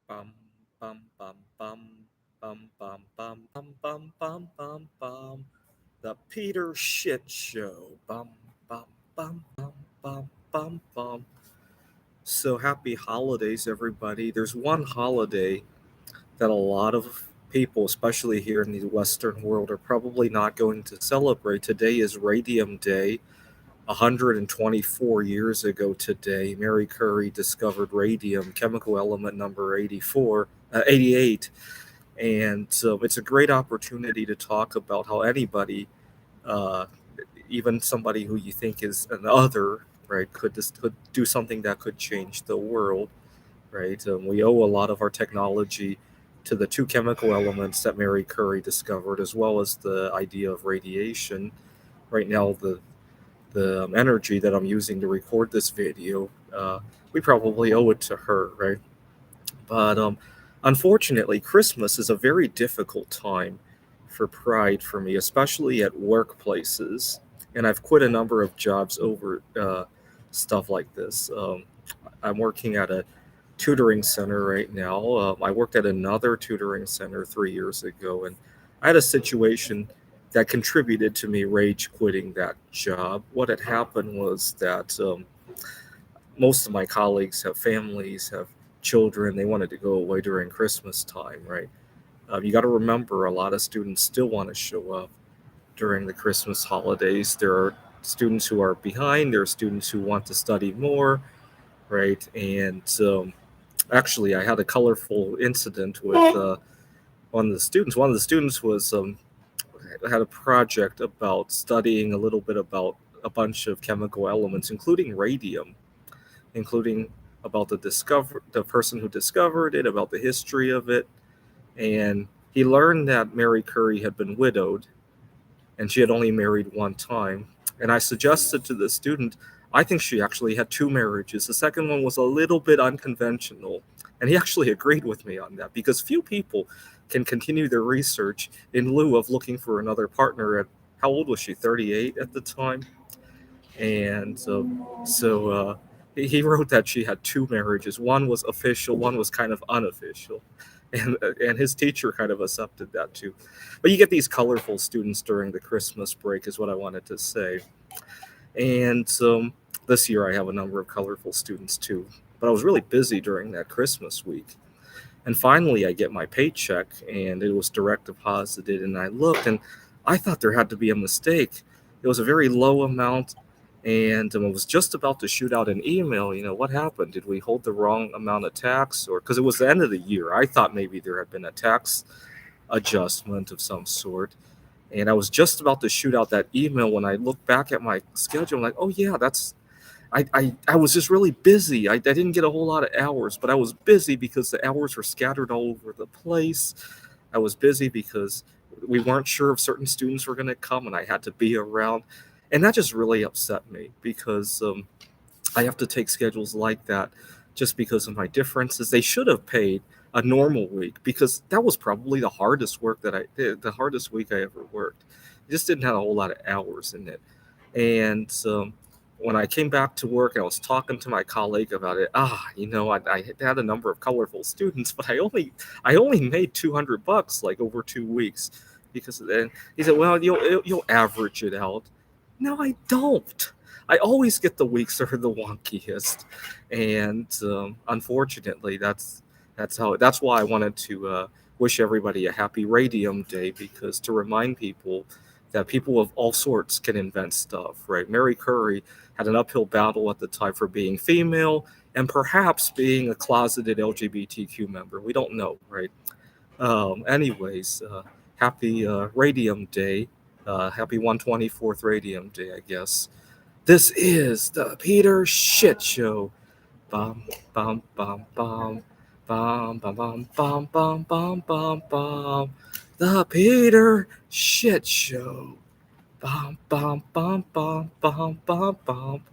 Bum bum bum bum bum bum bum bum bum bum bum bum. The Peter Shit Show. Bum bum bum bum bum bum bum. So happy holidays, everybody. There's one holiday that a lot of people, especially here in the Western world, are probably not going to celebrate. Today is Radium Day. 124 years ago today, Mary Curie discovered radium, chemical element number 88. And so it's a great opportunity to talk about how anybody, uh, even somebody who you think is an other, right, could do something that could change the world, right? We owe a lot of our technology to the two chemical elements that Mary Curie discovered, as well as the idea of radiation. Right now, the energy that I'm using to record this video, we probably owe it to her, right? But unfortunately, Christmas is a very difficult time for pride for me, especially at workplaces. And I've quit a number of jobs over stuff like this. I'm working at a tutoring center right now. I worked at another tutoring center 3 years ago, and I had a situation that contributed to me rage quitting that job. What had happened was that most of my colleagues have families, have children. They wanted to go away during Christmas time, right? You got to remember, a lot of students still want to show up during the Christmas holidays. There are students who are behind. There are students who want to study more, right? And actually, I had a colorful incident with one of the students. One of the students was had a project about studying a little bit about a bunch of chemical elements, including radium, including about the person who discovered it, about the history of it, and he learned that Mary Curie had been widowed, and she had only married one time. And I suggested to the student, I think she actually had two marriages. The second one was a little bit unconventional. And he actually agreed with me on that because few people can continue their research in lieu of looking for another partner. At how old was she? 38 at the time. And he wrote that she had two marriages. One was official, one was kind of unofficial. And his teacher kind of accepted that too. But you get these colorful students during the Christmas break, is what I wanted to say. And this year I have a number of colorful students too. But I was really busy during that Christmas week. And finally, I get my paycheck, and it was direct deposited. And I looked, and I thought there had to be a mistake. It was a very low amount, and I was just about to shoot out an email. What happened? Did we hold the wrong amount of tax? Or because it was the end of the year, I thought maybe there had been a tax adjustment of some sort. And I was just about to shoot out that email when I looked back at my schedule. I'm like, oh, yeah, I was just really busy. I didn't get a whole lot of hours, but I was busy because the hours were scattered all over the place. I was busy because we weren't sure if certain students were going to come and I had to be around. And that just really upset me because I have to take schedules like that just because of my differences. They should have paid a normal week because that was probably the hardest work that I did, the hardest week I ever worked. I just didn't have a whole lot of hours in it. And when I came back to work, I was talking to my colleague about it. I had a number of colorful students, but I only made $200 like over 2 weeks because then he said, "Well, you'll average it out." No, I don't. I always get the weeks that are the wonkiest, and unfortunately, that's why I wanted to wish everybody a happy Radium Day, because to remind people that people of all sorts can invent stuff, right? Mary Curie had an uphill battle at the time for being female and perhaps being a closeted LGBTQ member. We don't know, right? Anyways, happy Radium Day. Happy 124th Radium Day, I guess. This is the Peter Shit Show. Bum, bum, bum, bum. Bum, bum, bum, bum, bum, bum, bum, bum. The Peter Shit Show. Bum, bum, bum, bum, bum, bum, bum.